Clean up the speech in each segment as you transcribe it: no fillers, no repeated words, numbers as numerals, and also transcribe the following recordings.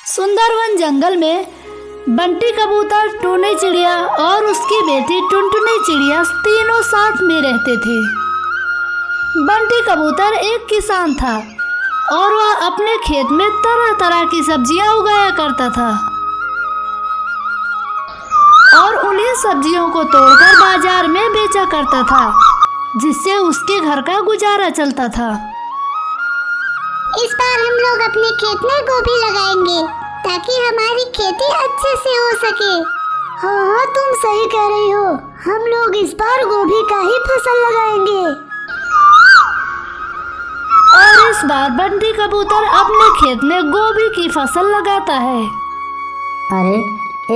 सुंदरवन जंगल में बंटी कबूतर, टूनी चिड़िया और उसकी बेटी टुनटुनी चिड़िया तीनों साथ में रहते थे। बंटी कबूतर एक किसान था और वह अपने खेत में तरह तरह की सब्जियां उगाया करता था और उन्हीं सब्जियों को तोड़कर बाजार में बेचा करता था, जिससे उसके घर का गुजारा चलता था। इस बार हम लोग अपने खेत में गोभी लगाएंगे ताकि हमारी खेती अच्छे से हो सके। हाँ, तुम सही कह रही हो। हम लोग इस बार गोभी का ही फसल लगाएंगे। और इस बार बंटी कबूतर अपने खेत में गोभी की फसल लगाता है। अरे,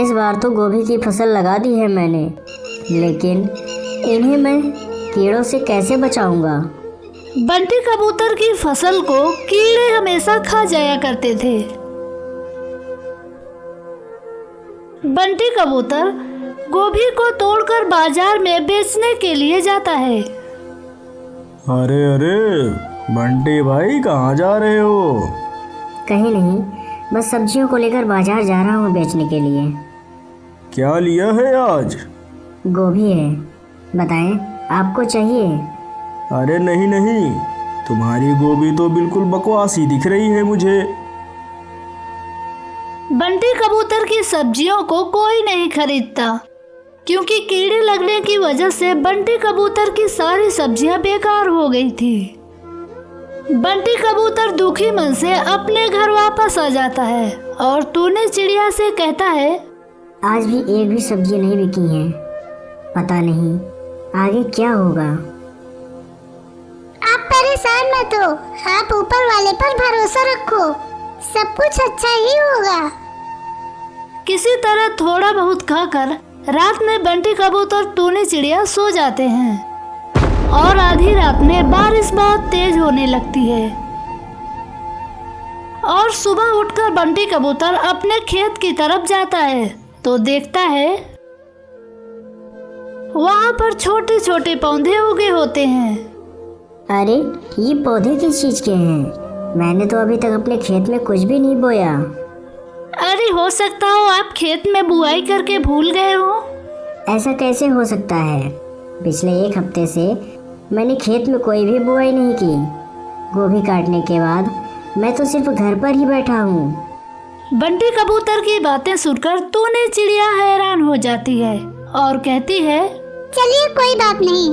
इस बार तो गोभी की फसल लगा दी है मैंने, लेकिन इन्हें मैं कीड़ों से कैसे बचाऊंगा? बंटी कबूतर की फसल को कीड़े हमेशा खा जाया करते थे। बंटी कबूतर गोभी को तोड़कर बाजार में बेचने के लिए जाता है। अरे अरे बंटी भाई, कहाँ जा रहे हो? कहीं नहीं, बस सब्जियों को लेकर बाजार जा रहा हूँ बेचने के लिए। क्या लिया है आज? गोभी है। बताएं, आपको चाहिए? अरे नहीं नहीं, तुम्हारी गोभी तो बिल्कुल बकवासी दिख रही है मुझे। बंटी कबूतर की सब्जियों को कोई नहीं खरीदता, क्योंकि कीड़े लगने की वजह से बंटी कबूतर की सारी सब्जियां बेकार हो गई थी। बंटी कबूतर दुखी मन से अपने घर वापस आ जाता है और टूनी चिड़िया से कहता है, आज भी एक भी सब्जी नहीं बिकी है। पता नहीं आगे क्या होगा। आप परेशान मत हो, आप ऊपर वाले पर भरोसा रखो, सब कुछ अच्छा ही होगा। किसी तरह थोड़ा बहुत खाकर रात में बंटी कबूतर, टूनी चिड़िया सो जाते हैं और आधी रात में बारिश बहुत तेज होने लगती है और सुबह उठकर बंटी कबूतर अपने खेत की तरफ जाता है तो देखता है वहां पर छोटे छोटे पौधे उगे होते हैं। अरे, ये पौधे किस चीज के हैं? मैंने तो अभी तक अपने खेत में कुछ भी नहीं बोया। अरे, हो सकता हो आप खेत में बुआई करके भूल गए हो। ऐसा कैसे हो सकता है? पिछले एक हफ्ते से मैंने खेत में कोई भी बुआई नहीं की। गोभी काटने के बाद मैं तो सिर्फ घर पर ही बैठा हूँ। बंटी कबूतर की बातें सुनकर टूनी चिड़िया हैरान हो जाती है और कहती है, चलिए कोई बात नहीं,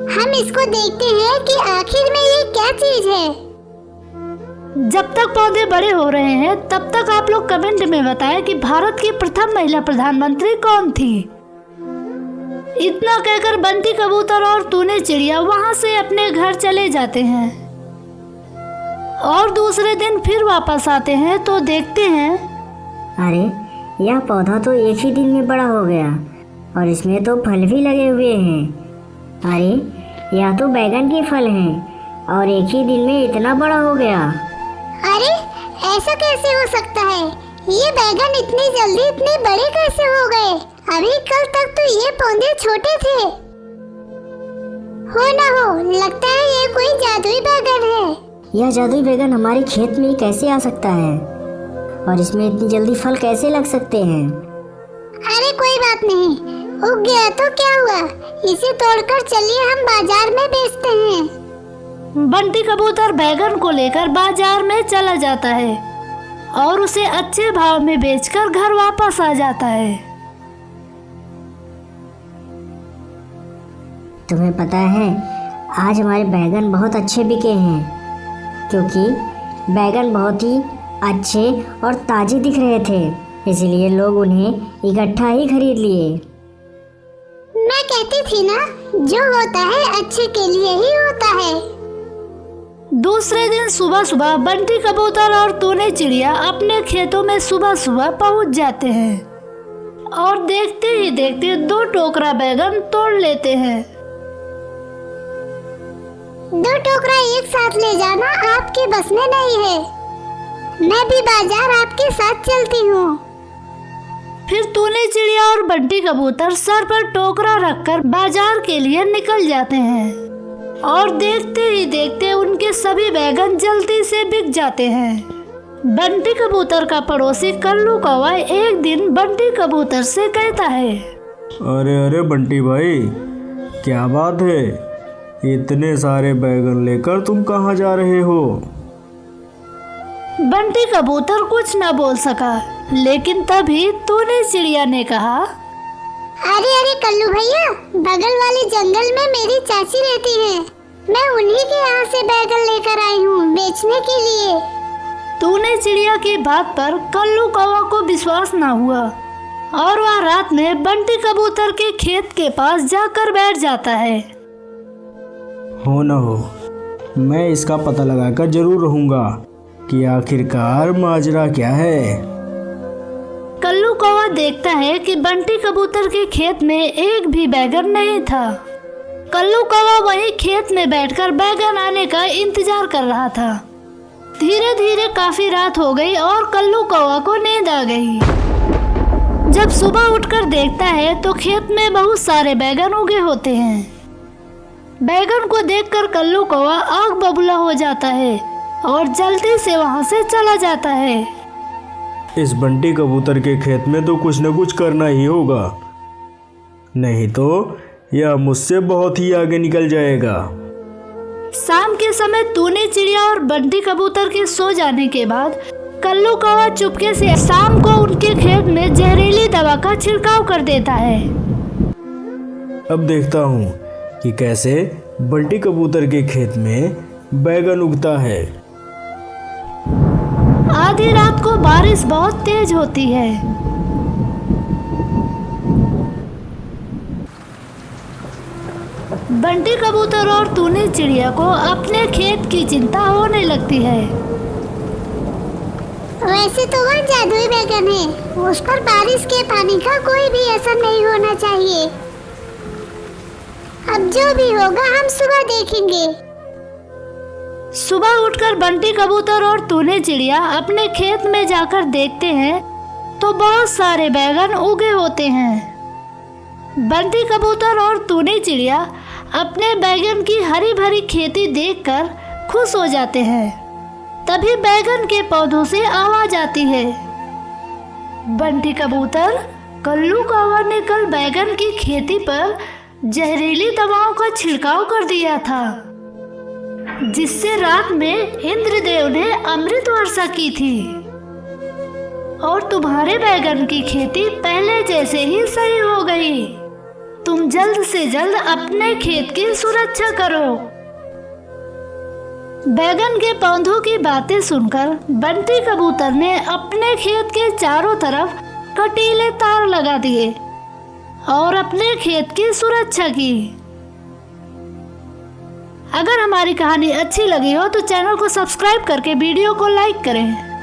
हम इसको देखते हैं कि आखिर में ये क्या चीज है। जब तक पौधे बड़े हो रहे हैं तब तक आप लोग कमेंट में बताएं कि भारत की प्रथम महिला प्रधानमंत्री कौन थी। इतना कहकर बंटी कबूतर और टूनी चिड़िया वहां से अपने घर चले जाते हैं और दूसरे दिन फिर वापस आते हैं तो देखते हैं, अरे, यह पौधा तो एक ही दिन में बड़ा हो गया और इसमें तो फल भी लगे हुए हैं। अरे, यह तो बैगन के फल हैं और एक ही दिन में इतना बड़ा हो गया। अरे, ऐसा कैसे हो सकता है? ये बैगन इतनी जल्दी इतने बड़े कैसे हो गए? अभी कल तक तो ये पौधे छोटे थे। हो ना हो, लगता है ये कोई जादुई बैगन है। यह जादुई बैगन हमारे खेत में कैसे आ सकता है और इसमें इतनी जल्दी फल कैसे लग सकते हैं? अरे कोई बात नहीं, उग गया तो क्या हुआ, इसे तोड़कर चलिए हम बाजार में बेचते हैं। बंटी कबूतर बैगन को लेकर बाजार में चला जाता है और उसे अच्छे भाव में बेचकर घर वापस आ जाता है। तुम्हें पता है, आज हमारे बैगन बहुत अच्छे बिके हैं क्योंकि बैगन बहुत ही अच्छे और ताजे दिख रहे थे, इसलिए लोग उन्हें इकट्ठा ही खरीद लिए। मैं कहती थी ना, जो होता है अच्छे के लिए ही होता है। दूसरे दिन सुबह सुबह बंटी कबूतर और टूनी चिड़िया अपने खेतों में सुबह सुबह पहुंच जाते हैं और देखते ही देखते 2 टोकरा बैगन तोड़ लेते हैं। 2 टोकरा एक साथ ले जाना आपके बस में नहीं है। मैं भी बाजार आपके साथ चलती हूँ। फिर टूनी चिड़िया और बंटी कबूतर सर पर टोकरा रखकर बाजार के लिए निकल जाते हैं और देखते ही देखते उनके सभी बैगन जल्दी से बिक जाते हैं। बंटी कबूतर का पड़ोसी कल्लू कौवा एक दिन बंटी कबूतर से कहता है, अरे अरे बंटी भाई, क्या बात है? इतने सारे बैगन लेकर तुम कहाँ जा रहे हो? बंटी कबूतर कुछ न बोल सका, लेकिन तभी तूने चिड़िया ने कहा, अरे अरे कल्लू भैया, बगल वाले जंगल में मेरी चाची रहती है। मैं उन्हीं के यहाँ से बैगन लेकर आई हूँ बेचने के लिए। तूने चिड़िया की बात पर कल्लू कौवा को विश्वास न हुआ और वह रात में बंटी कबूतर के खेत के पास जाकर बैठ जाता है। हो न हो, मैं इसका पता लगाकर जरूर रहूंगा कि आखिरकार माजरा क्या है। कल्लू कौवा देखता है कि बंटी कबूतर के खेत में एक भी बैगन नहीं था। कल्लू कौवा वहीं खेत में बैठकर बैगन आने का इंतजार कर रहा था। धीरे धीरे काफी रात हो गई और कल्लू कौवा को नींद आ गई। जब सुबह उठकर देखता है तो खेत में बहुत सारे बैगन उगे होते हैं। बैगन को देखकर कल्लू कौवा आग बबूला हो जाता है और जल्दी से वहां से चला जाता है। इस बंटी कबूतर के खेत में तो कुछ न कुछ करना ही होगा, नहीं तो यह मुझसे बहुत ही आगे निकल जाएगा। शाम के समय तूने चिड़िया और बंटी कबूतर के सो जाने के बाद कल्लू कौवा चुपके से शाम को उनके खेत में जहरीली दवा का छिड़काव कर देता है। अब देखता हूँ कि कैसे बंटी कबूतर के खेत में बैगन उगता है। आधी रात को बारिश बहुत तेज होती है। बंटी कबूतर और तूने चिड़िया को अपने खेत की चिंता होने लगती है। वैसे तो वह जादुई बैगन है, उस पर बारिश के पानी का कोई भी असर नहीं होना चाहिए। अब जो भी होगा हम सुबह देखेंगे। सुबह उठकर बंटी कबूतर और तूने चिड़िया अपने खेत में जाकर देखते हैं तो बहुत सारे बैगन उगे होते हैं। बंटी कबूतर और तूने चिड़िया अपने बैगन की हरी भरी खेती देखकर खुश हो जाते हैं। तभी बैगन के पौधों से आवाज आती है, बंटी कबूतर, कल्लू कौवा ने कल बैगन की खेती पर जहरीली दवाओं का छिड़काव कर दिया था, जिससे रात में इंद्रदेव ने अमृत वर्षा की थी और तुम्हारे बैगन की खेती पहले जैसे ही सही हो गई। तुम जल्द से जल्द अपने खेत की सुरक्षा करो। बैगन के पौधों की बातें सुनकर बंटी कबूतर ने अपने खेत के चारों तरफ कटीले तार लगा दिए और अपने खेत की सुरक्षा की। अगर हमारी कहानी अच्छी लगी हो तो चैनल को सब्सक्राइब करके वीडियो को लाइक करें।